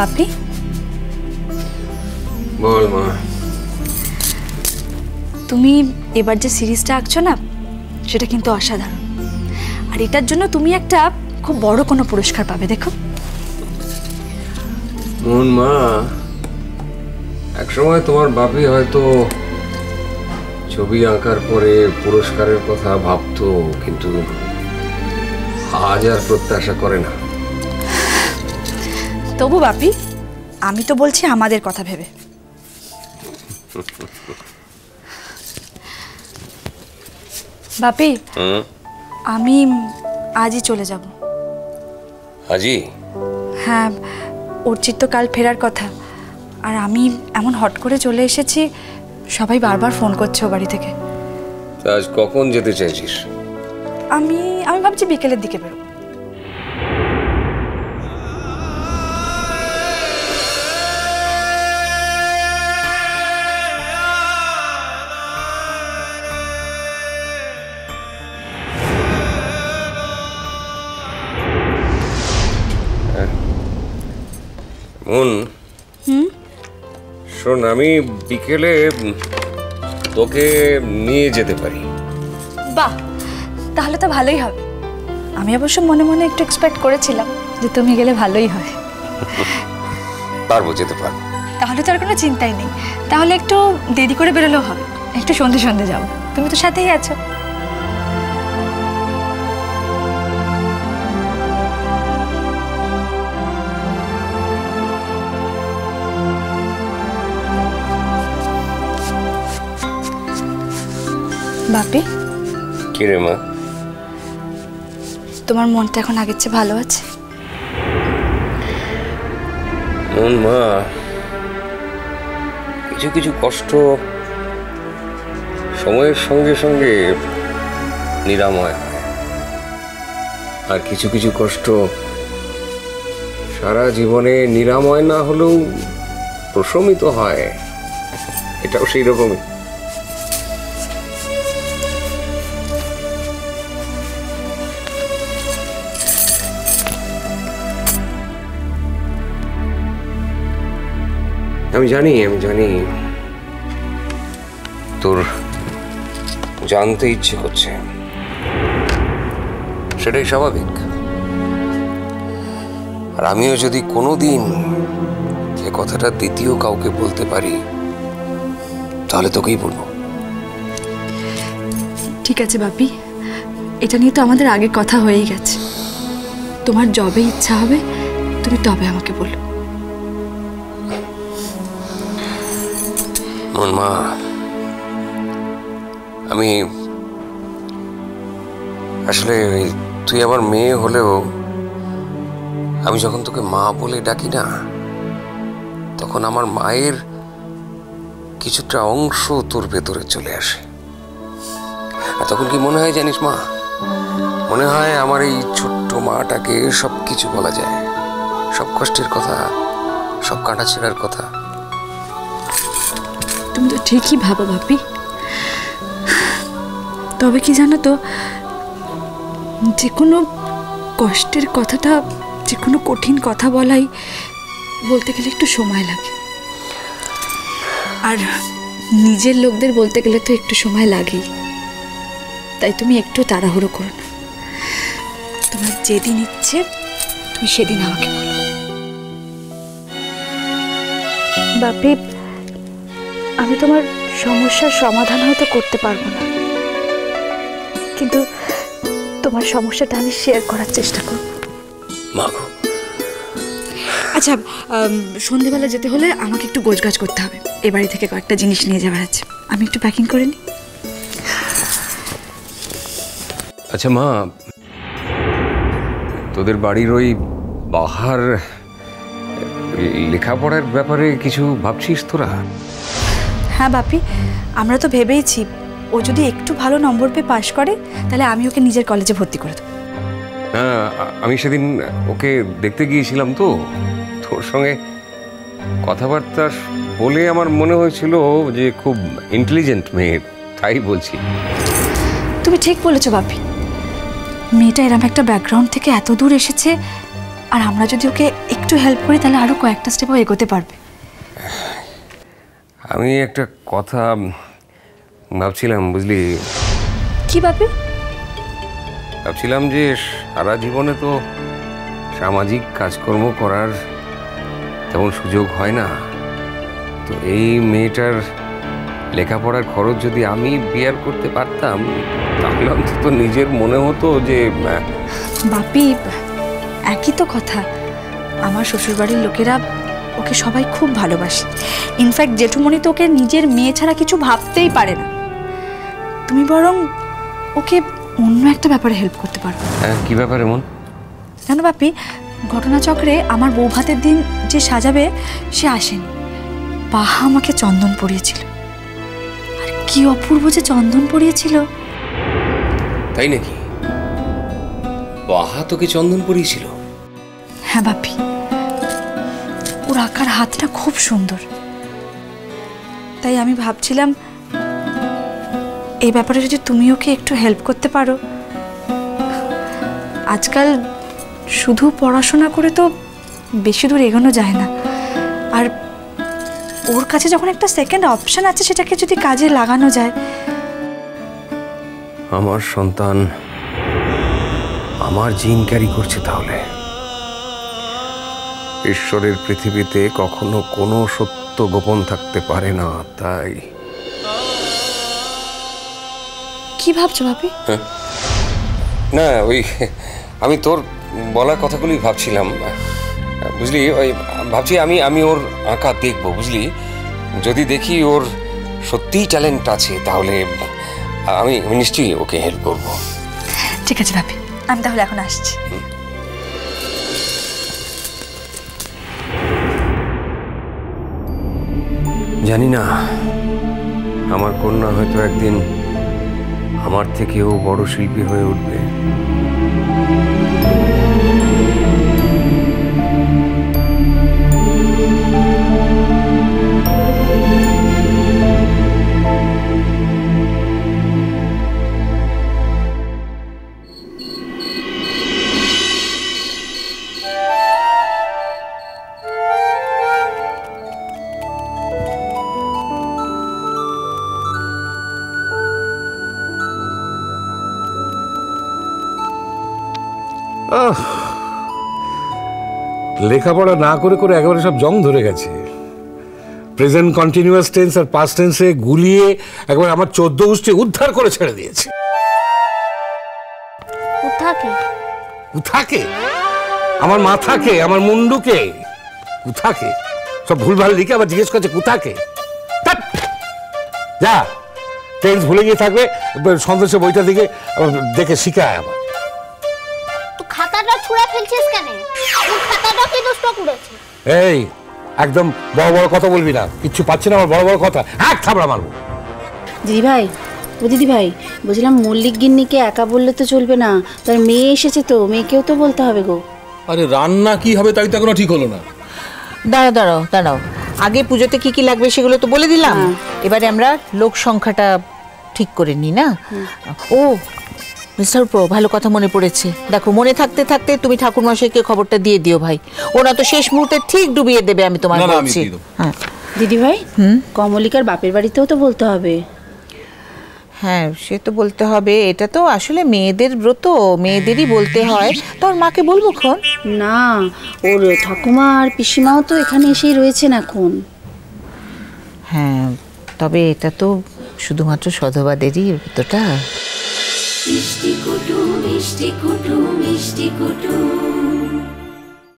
বাপি বল মা। তুমি এবার যে সিরিজটা আঁকছো না সেটা কিন্তু অসাধারণ, আর এটার জন্য তুমি একটা খুব বড় কোনো পুরস্কার পাবে। দেখো মোহন মা, একসময় তোমার বাপি হয়তো ছবি আঁকার পরে পুরস্কারের কথা ভাবতো, কিন্তু আজ আর প্রত্যাশা করে না। তবু বাপি, আমি তো বলছি আমাদের কথা ভেবে। বাপি, আমি আজই চলে যাব। আজই? হ্যাঁ, অর্চিত তো কাল ফেরার কথা, আর আমি এমন হট করে চলে এসেছি, সবাই বারবার ফোন করছে ও বাড়ি থেকে। আজ কখন যেতে চাইছিস? আমি ভাবছি বিকেলের দিকে বেরোবো। মন, শোন, আমি বিকেলে তোকে নিয়ে যেতে পারি। বাহ, তাহলে তো ভালোই হবে। আমি অবশ্য মনে মনে একটু এক্সপেক্ট করেছিলাম যে তুমি গেলে ভালোই হয়। পারবো, যেতে পারবো। তাহলে তো আর কোনো চিন্তাই নেই। তাহলে একটু দেরি করে বেরোলেও হবে, একটু সন্ধে সন্ধে যাও। তুমি তো সাথেই আছো। বাপি, কি রে মা? তোমার মনটা এখন আগের চেয়ে ভালো আছে? মন মা, কিছু কিছু কষ্ট সময়ের সঙ্গে সঙ্গে নিরাময় হয়, আর কিছু কিছু কষ্ট সারা জীবনে নিরাময় না হলেও প্রশমিত হয়। এটাও সেই রকমই। আমি জানি তোর জানতে ইচ্ছে করছে, সেটাই স্বাভাবিক। আর আমিও যদি কোনোদিন এ কথাটা দ্বিতীয় কাউকে বলতে পারি, তাহলে তোকেই বলবো। ঠিক আছে বাপি, এটা নিয়ে তো আমাদের আগে কথা হয়েই গেছে। তোমার যবে ইচ্ছা হবে তুমি তবে আমাকে বলো। মা, আমি আসলে তুই আমার মেয়ে হলেও আমি যখন তোকে মা বলে ডাকি না, তখন আমার মায়ের কিছুটা অংশ তোর ভেতরে চলে আসে। আর তখন কি মনে হয় জানিস মা? মনে হয় আমার এই ছোট্ট মাটাকে সব কিছু বলা যায়, সব কষ্টের কথা, সব কাঁটা ছেঁড়ার কথা। তুমি তো ঠিকই ভাবো বাপি। তবে কি জানো তো, যে কোনো কষ্টের কথাটা, যে কোনো কঠিন কথা বলতে গেলে একটু সময় লাগে, আর নিজের লোকদের বলতে গেলে তো একটু সময় লাগেই। তাই তুমি একটু তাড়াহুড়ো করো না। তোমার যেদিন ইচ্ছে তুমি সেদিন আমাকে বলো। বাপি, আমি তোমার সমস্যার সমাধান হয়তো করতে পারবো না, কিন্তু তোমার সমস্যাটা আমি শেয়ার করার চেষ্টা করব। আচ্ছা, সন্ধেবেলা যেতে হলে আমাকে একটু গোছগাছ করতে হবে। এ বাড়ি থেকে কয়েকটা জিনিস নিয়ে যাওয়ার আছে, আমি একটু প্যাকিং করে নিই। আচ্ছা মা, তোদের বাড়ির ওই বাহার লেখাপড়ার ব্যাপারে কিছু ভাবছিস তোরা? হ্যাঁ বাপি, আমরা তো ভেবেইছি ও যদি একটু ভালো নম্বর পেয়ে পাশ করে তাহলে আমি ওকে নিজের কলেজে ভর্তি করে দেবো। হ্যাঁ, আমি সেদিন ওকে দেখতে গিয়েছিলাম, তো তোর সঙ্গে কথাবার্তা বলে আমার মনে হয়েছিল যে খুব ইন্টেলিজেন্ট মেয়ে, তাই বলছি। তুমি ঠিক বলেছো বাপি, মেয়েটা এরম একটা ব্যাকগ্রাউন্ড থেকে এত দূর এসেছে, আর আমরা যদি ওকে একটু হেল্প করি তাহলে আরও কয়েকটা স্টেপও এগোতে পারবে। আমি একটা কথা ভাবছিলাম, বুঝলি? কি ভাবি? ভাবছিলাম যে সারা জীবনে তো সামাজিক কাজকর্ম করার তেমন সুযোগ হয় না, তো এই মেয়েটার লেখাপড়ার খরচ যদি আমি বিয়ার করতে পারতাম তাহলে অন্তত নিজের মনে হতো যে বাপি, একই তো কথা। আমার শ্বশুরবাড়ির লোকেরা ওকে সবাই খুব ভালোবাসে। ইনফ্যাক্ট জেঠুমণি তো ওকে নিজের মেয়ে ছাড়া কিছু ভাবতেই পারে না। তুমি বরং ওকে অন্য একটা ব্যাপারে হেল্প করতে পারো। কি ব্যাপারে মন? জানো বাপি, ঘটনাচক্রে আমার বউ ভাতের দিন যে সাজাবে সে আসেনি। বাহা আমাকে চন্দন পরিয়েছিল, আর কি অপূর্ব যে চন্দন পরিয়েছিল। তাই নাকি? বাহা তোকে চন্দন পরিয়েছিল? হ্যাঁ বাপি, ওর আঁকার হাতটা খুব সুন্দর। তাই আমি ভাবছিলাম এই ব্যাপারে যদি তুমি ওকে একটু হেল্প করতে পারো। আজকাল শুধু পড়াশোনা করে তো বেশি দূর এগোনো যায় না, আর ওর কাছে যখন একটা সেকেন্ড অপশন আছে সেটাকে যদি কাজে লাগানো যায়। আমার সন্তান আমার জিন ক্যারি করছে, তাহলে ঈশ্বরের পৃথিবীতে কখনো কোনো সত্য গোপন থাকতে পারে না। তাই কি ভাবছো ভাবি? না, ওই আমি তোর বলা কথাগুলোই ভাবছিলাম, বুঝলি? ওই ভাবছি আমি ওর আঁকা দেখবো, বুঝলি? যদি দেখি ওর সত্যিই ট্যালেন্ট আছে তাহলে আমি নিশ্চয়ই ওকে হেল্প করব। ঠিক আছে ভাবি, আমি তাহলে এখন আসছি। জানি না, আমার কন্যা হয়তো একদিন আমার থেকেও বড় শিল্পী হয়ে উঠবে। লেখাপড়া না করে করে একেবারে সব জং ধরে গেছে। প্রেজেন্ট কন্টিনিউয়াস টেন্স আর পাস্ট টেন্সে গুলিয়ে একবার আমার 14 গোষ্ঠী উদ্ধার করে ছেড়ে দিয়েছে। কুথাকে? আমার মাথাকে, আমার মুন্ডুকে কুথাকে সব ভুলভাল লিখে আবার জিজ্ঞেস করছে কুথাকে। যা, টেন্স ভুলে গিয়ে থাকবে, সন্দেশে বইটা দিকে দেখে শিখায় আবার। খাতাটা ছুঁড়ে ফেলছিস কেন? খাতাটা কি নষ্ট করেছে? এই একদম বড় বড় কথা বলবি না, কিচ্ছু পাচ্ছি না আমার বড় বড় কথা, এক থাবড়া মারবো। দিদি ভাই, ও দিদি ভাই, বলছিলাম মল্লিক গিন্নিকে একা বললে তো চলবে না, তার মেয়ে এসেছে তো, মেয়েকেও তো বলতে হবে গো। আরে রান্না কি হবে তাই তো এখনো ঠিক হলো না। দাঁড়াও, আগে পুজোতে কি কি লাগবে সেগুলো তো বলে দিলাম। এবারে আমরা লোক সংখ্যাটা ঠিক করে নিই না। ও মিস্টার প্রো, ভালো কথা মনে পড়েছে। দেখো, মনে থাকতে থাকতে তুমি ঠাকুরমশাইকে খবরটা দিয়ে দিও ভাই, ওরা তো শেষ মুহূর্তে ঠিক ডুবিয়ে দেবে, আমি তোমার বলছি। হ্যাঁ দিদি ভাই, কমলিকার বাপের বাড়িতেও তো বলতে হবে। হ্যাঁ, সে তো বলতে হবে, এটা তো আসলে মেয়েদের ব্রত, মেয়েদেরই বলতে হয়। তোর মাকে বলবো খন? না, ওর ঠাকুমা আর পিসিমাও তো এখানে এসেই রয়েছেন এখন। হ্যাঁ, তবে এটা তো শুধুমাত্র সধবাদেরই ব্রতটা। মিষ্টি কুটু মিষ্টি কুটু মিষ্টি কুটু।